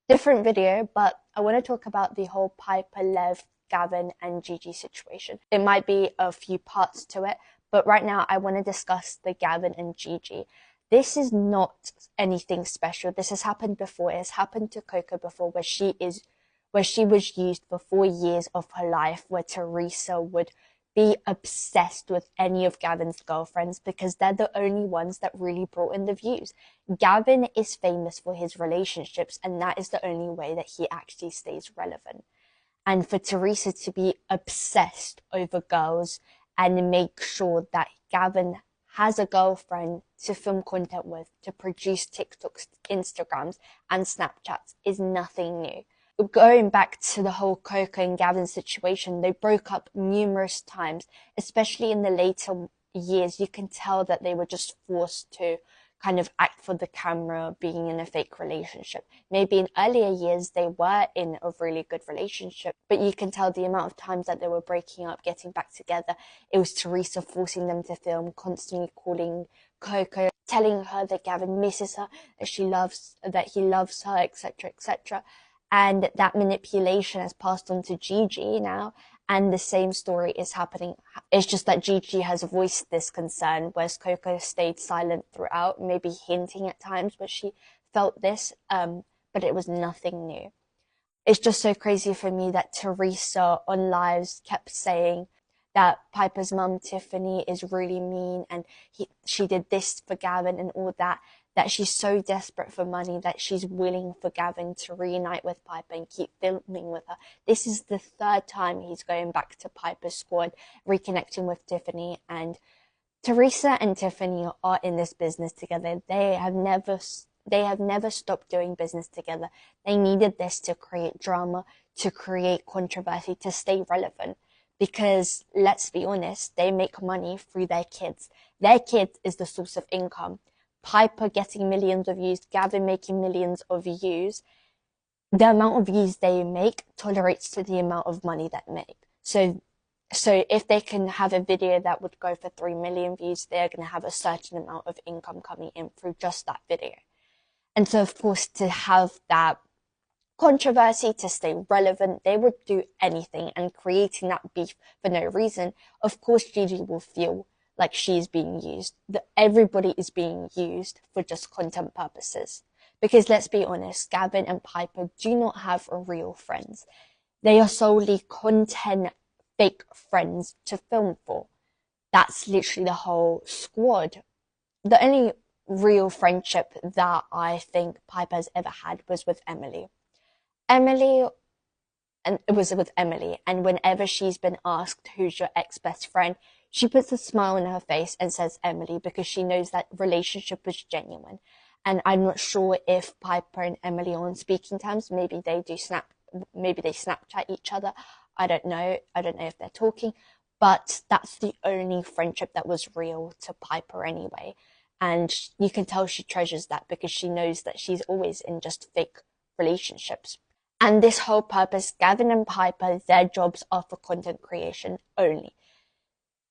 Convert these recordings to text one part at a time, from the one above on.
Different video, but I want to talk about the whole Piper, Lev, Gavin, and Gigi situation. It might be a few parts to it, but right now I want to discuss the Gavin and Gigi. This is not anything special. This has happened before. It has happened to Coco before, where she was used for 4 years of her life, where Teresa would be obsessed with any of Gavin's girlfriends because they're the only ones that really brought in the views. Gavin is famous for his relationships, and that is the only way that he actually stays relevant. And for Teresa to be obsessed over girls and make sure that Gavin has a girlfriend to film content with, to produce TikToks, Instagrams, and Snapchats is nothing new. Going back to the whole Coco and Gavin situation, they broke up numerous times, especially in the later years. You can tell that they were just forced to kind of act for the camera, being in a fake relationship. Maybe in earlier years they were in a really good relationship, but you can tell the amount of times that they were breaking up, getting back together. It was Teresa forcing them to film, constantly calling Coco, telling her that Gavin misses her, that he loves her, etc., etc. And that manipulation has passed on to Gigi now, and the same story is happening. It's just that Gigi has voiced this concern, whereas Coco stayed silent throughout, maybe hinting at times where she felt this, but it was nothing new. It's just so crazy for me that Teresa on lives kept saying that Piper's mum, Tiffany, is really mean and she did this for Gavin and all that, that she's so desperate for money that she's willing for Gavin to reunite with Piper and keep filming with her. This is the third time he's going back to Piper's squad, reconnecting with Tiffany, and Teresa and Tiffany are in this business together. They have never stopped doing business together. They needed this to create drama, to create controversy, to stay relevant. Because let's be honest, they make money through their kids. Their kids is the source of income. Piper getting millions of views, Gavin making millions of views. The amount of views they make tolerates to the amount of money that make. So if they can have a video that would go for 3 million views, they're going to have a certain amount of income coming in through just that video. And so, of course, to have that controversy, to stay relevant, they would do anything. And creating that beef for no reason, of course, Gigi will feel like she's being used, that everybody is being used for just content purposes. Because let's be honest, Gavin and Piper do not have real friends. They are solely content fake friends to film for. That's literally the whole squad. The only real friendship that I think Piper's ever had was with Emily. Emily, and it was with Emily, and whenever she's been asked who's your ex-best friend, she puts a smile on her face and says Emily because she knows that relationship was genuine. And I'm not sure if Piper and Emily are on speaking terms. Maybe they Snapchat each other. I don't know. I don't know if they're talking, but that's the only friendship that was real to Piper anyway. And you can tell she treasures that because she knows that she's always in just fake relationships. And this whole purpose, Gavin and Piper, their jobs are for content creation only.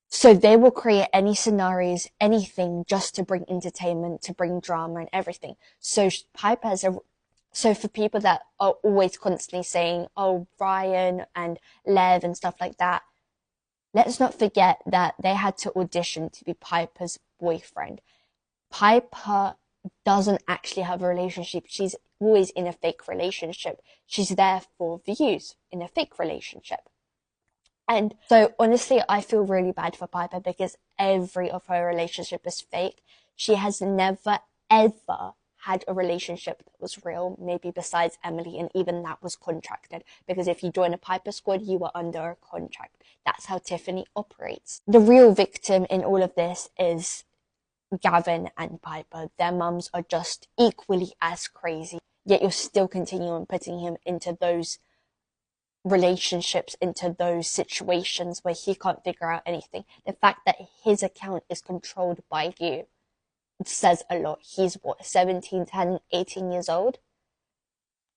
So they will create any scenarios, anything just to bring entertainment, to bring drama and everything. So for people that are always constantly saying, oh, Ryan and Lev and stuff like that, let's not forget that they had to audition to be Piper's boyfriend. Piper doesn't actually have a relationship. She's always in a fake relationship. She's there for views in a fake relationship. And so honestly, I feel really bad for Piper because every of her relationship is fake. She has never ever had a relationship that was real, maybe besides Emily, and even that was contracted. Because if you join a Piper squad, you are under a contract. That's how Tiffany operates. The real victim in all of this is Gavin and Piper. Their mums are just equally as crazy, yet you're still continuing putting him into those relationships, into those situations where he can't figure out anything. The fact that his account is controlled by you says a lot. He's what, 17, 10, 18 years old?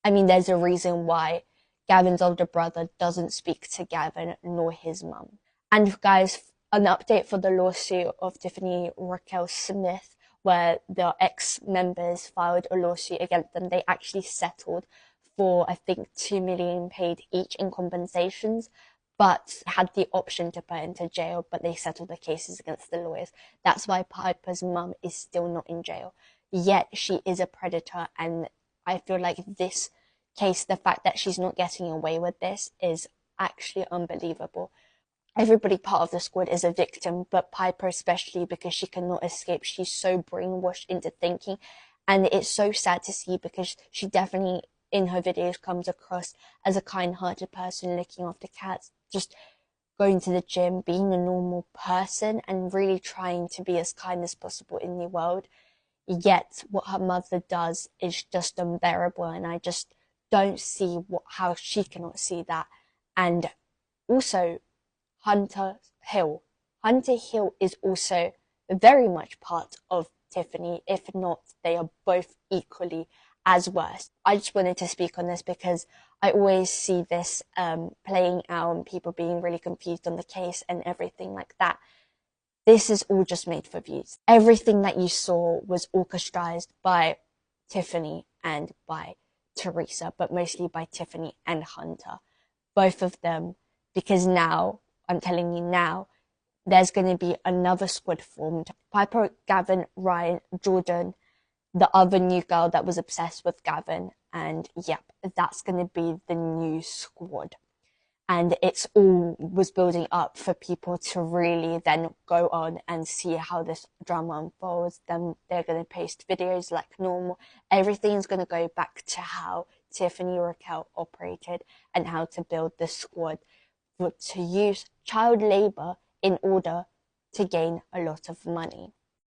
I mean, there's a reason why Gavin's older brother doesn't speak to Gavin nor his mum. And guys, an update for the lawsuit of Tiffany Raquel Smith, where the ex-members filed a lawsuit against them. They actually settled for, I think, 2 million paid each in compensations, but had the option to put her into jail, but they settled the cases against the lawyers. That's why Piper's mum is still not in jail. Yet she is a predator, and I feel like this case, the fact that she's not getting away with this is actually unbelievable. Everybody part of the squad is a victim, but Piper especially, because she cannot escape. She's so brainwashed into thinking, and it's so sad to see, because she definitely in her videos comes across as a kind-hearted person looking after cats, just going to the gym, being a normal person, and really trying to be as kind as possible in the world. Yet what her mother does is just unbearable, and I just don't see how she cannot see that. And also, Hunter Hill. Hunter Hill is also very much part of Tiffany. If not, they are both equally as worse. I just wanted to speak on this because I always see this playing out and people being really confused on the case and everything like that. This is all just made for views. Everything that you saw was orchestrated by Tiffany and by Teresa, but mostly by Tiffany and Hunter. Both of them, because now, I'm telling you now, there's going to be another squad formed. Piper, Gavin, Ryan, Jordan, the other new girl that was obsessed with Gavin, and yep, that's going to be the new squad. And it's all was building up for people to really then go on and see how this drama unfolds. Then they're going to post videos like normal. Everything's going to go back to how Tiffany Raquel operated and how to build the squad to use child labor in order to gain a lot of money.